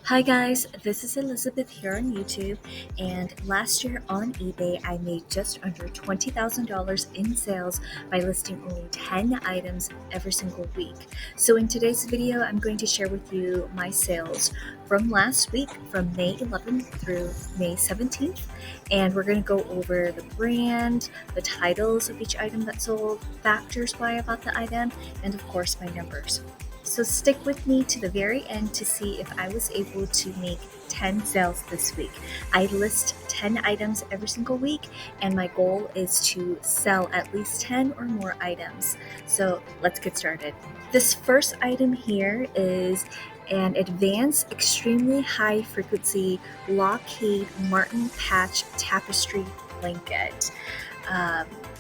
Hi guys, this is Elizabeth here on YouTube, and last year on eBay I made just under $20,000 in sales by listing only 10 items every single week. So in today's video I'm going to share with you my sales from last week, from May 11th through May 17th, and we're going to go over the brand, the titles of each item that sold, factors why I bought the item, and of course my numbers. So stick with me to the very end to see if I was able to make 10 sales this week. I list 10 items every single week, and my goal is to sell at least 10 or more items. So let's get started. This first item here is an advanced, extremely high frequency Lockheed Martin patch tapestry blanket.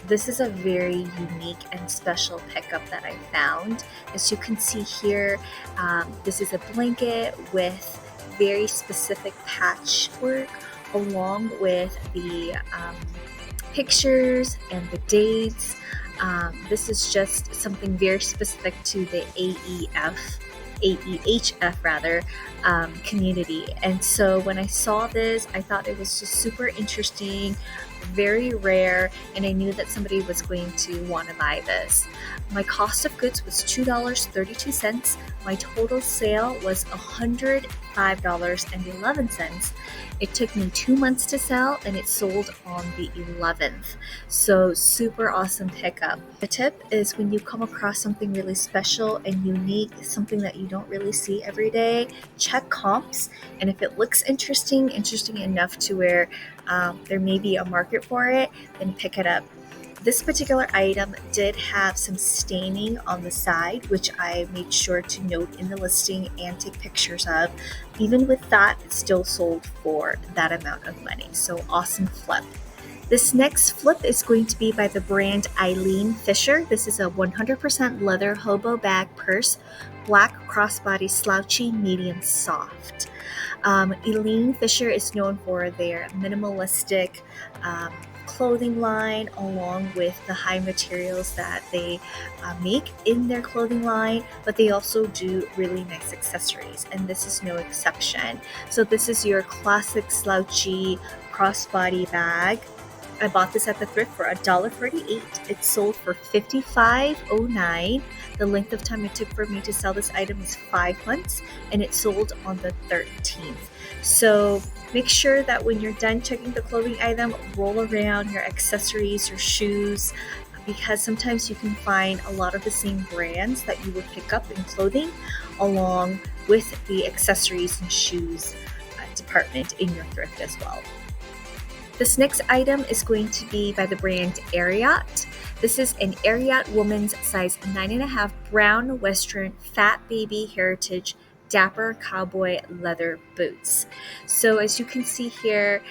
This is a very unique and special pickup that I found. As you can see here, this is a blanket with very specific patchwork along with the pictures and the dates. This is just something very specific to the AEHF community. And so when I saw this, I thought it was just super interesting, very rare, and I knew that somebody was going to want to buy this. My cost of goods was $2.32. My total sale was $105.11. It took me 2 months to sell, and it sold on the 11th. So super awesome pickup. The tip is when you come across something really special and unique, something that you don't really see every day, check comps, and if it looks interesting enough to where there may be a market for it, then pick it up. This particular item did have some staining on the side, which I made sure to note in the listing and take pictures of. Even with that, it still sold for that amount of money. So awesome flip. This next flip is going to be by the brand Elene Fisher. This is a 100% leather hobo bag purse, black crossbody slouchy, medium soft. Elene Fisher is known for their minimalistic clothing line, along with the high materials that they make in their clothing line, but they also do really nice accessories, and this is no exception. So this is your classic slouchy crossbody bag. I bought this at the thrift for $1.48. It sold for $55.09. The length of time it took for me to sell this item is 5 months, and it sold on the 13th. So make sure that when you're done checking the clothing item, roll around your accessories, your shoes, because sometimes you can find a lot of the same brands that you would pick up in clothing along with the accessories and shoes department in your thrift as well. This next item is going to be by the brand Ariot. This is an Ariot woman's size 9.5 brown Western fat baby heritage dapper cowboy leather boots. So as you can see here,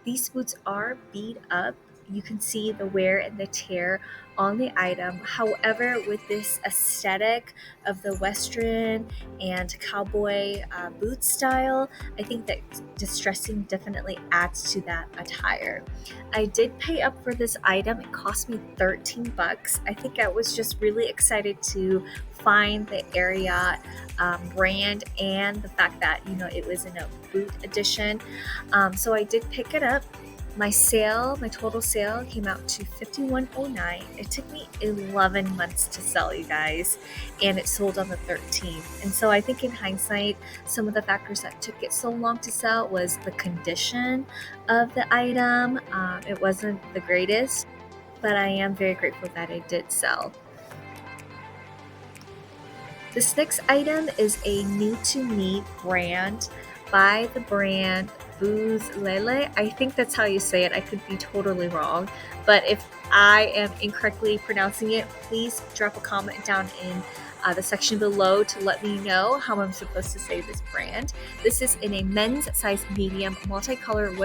these boots are beat up. You can see the wear and the tear on the item. However, with this aesthetic of the Western and cowboy boot style, I think that distressing definitely adds to that attire. I did pay up for this item. It cost me 13 bucks. I think I was just really excited to find the Ariot brand and the fact that, it was in a boot edition. So I did pick it up. My total sale came out to $51.09. It took me 11 months to sell, you guys, and it sold on the 13th. And so I think in hindsight, some of the factors that took it so long to sell was the condition of the item. It wasn't the greatest, but I am very grateful that it did sell. This next item is a new to me brand by the brand Booz Lele. I think that's how you say it. I could be totally wrong, but if I am incorrectly pronouncing it, please drop a comment down in the section below to let me know how I'm supposed to say this brand. This is in a men's size medium multicolor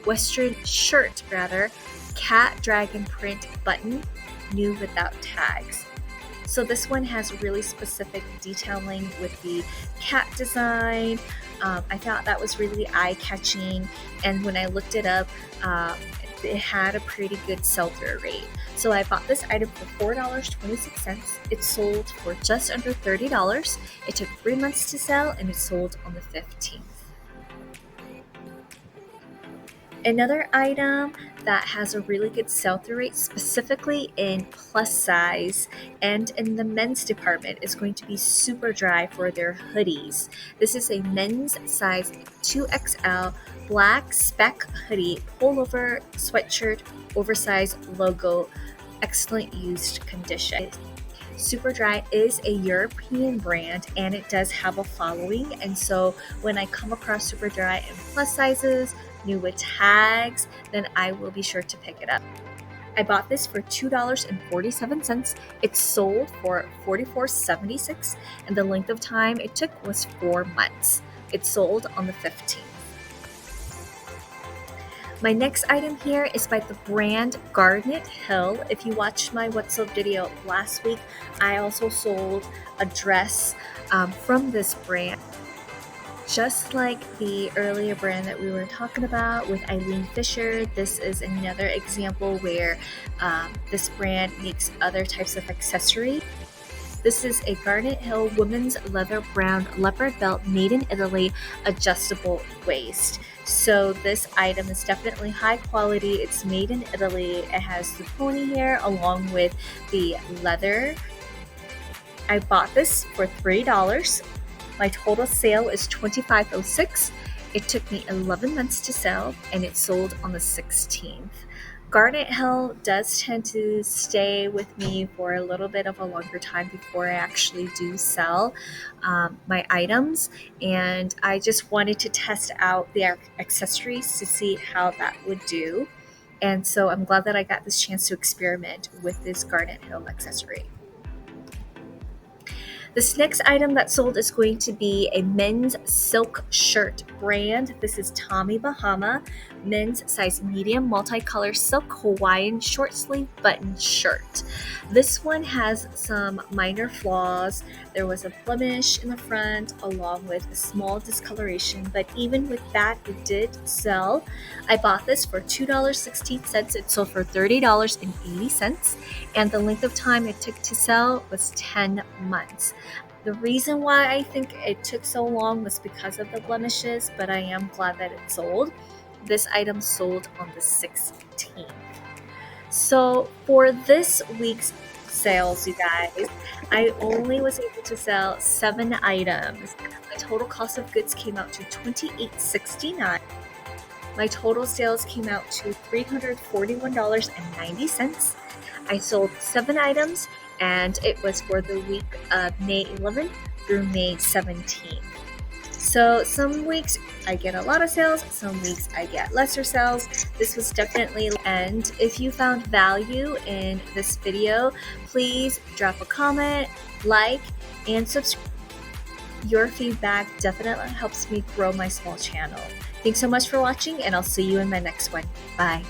Western shirt, cat dragon print button, new without tags. So this one has really specific detailing with the cat design. I thought that was really eye-catching, and when I looked it up, it had a pretty good sell-through rate. So I bought this item for $4.26. It sold for just under $30. It took 3 months to sell and it sold on the 15th. Another item that has a really good sell-through rate, specifically in plus size and in the men's department, is going to be Super Dry for their hoodies. This is a men's size 2XL black spec hoodie, pullover, sweatshirt, oversized logo, excellent used condition. Super Dry is a European brand and it does have a following, and so when I come across Super Dry in plus sizes, new with tags, then I will be sure to pick it up. I bought this for $2.47. It sold for $44.76, and the length of time it took was 4 months. It sold on the 15th. My next item here is by the brand Garnet Hill. If you watched my What's Up video last week, I also sold a dress from this brand. Just like the earlier brand that we were talking about with Elene Fisher, this is another example where this brand makes other types of accessories. This is a Garnet Hill women's leather brown leopard belt made in Italy, adjustable waist. So this item is definitely high quality. It's made in Italy. It has the pony hair along with the leather. I bought this for $3. My total sale is $25.06. It took me 11 months to sell and it sold on the 16th. Garnet Hill does tend to stay with me for a little bit of a longer time before I actually do sell my items, and I just wanted to test out the accessories to see how that would do, and so I'm glad that I got this chance to experiment with this Garnet Hill accessory. This next item that sold is going to be a men's silk shirt brand. This is Tommy Bahama, men's size medium, multicolor silk Hawaiian short sleeve button shirt. This one has some minor flaws. There was a blemish in the front along with a small discoloration, but even with that, it did sell. I bought this for $2.16. It sold for $30.80, and the length of time it took to sell was 10 months. The reason why I think it took so long was because of the blemishes, but I am glad that it sold. This item sold on the 16th. So for this week's sales, you guys, I only was able to sell 7 items. My total cost of goods came out to $28.69. My total sales came out to $341.90. I sold 7 items, and it was for the week of May 11th through May 17th. So some weeks I get a lot of sales, some weeks I get lesser sales. This was definitely, and if you found value in this video, please drop a comment, like, and subscribe. Your feedback definitely helps me grow my small channel. Thanks so much for watching, and I'll see you in my next one. Bye.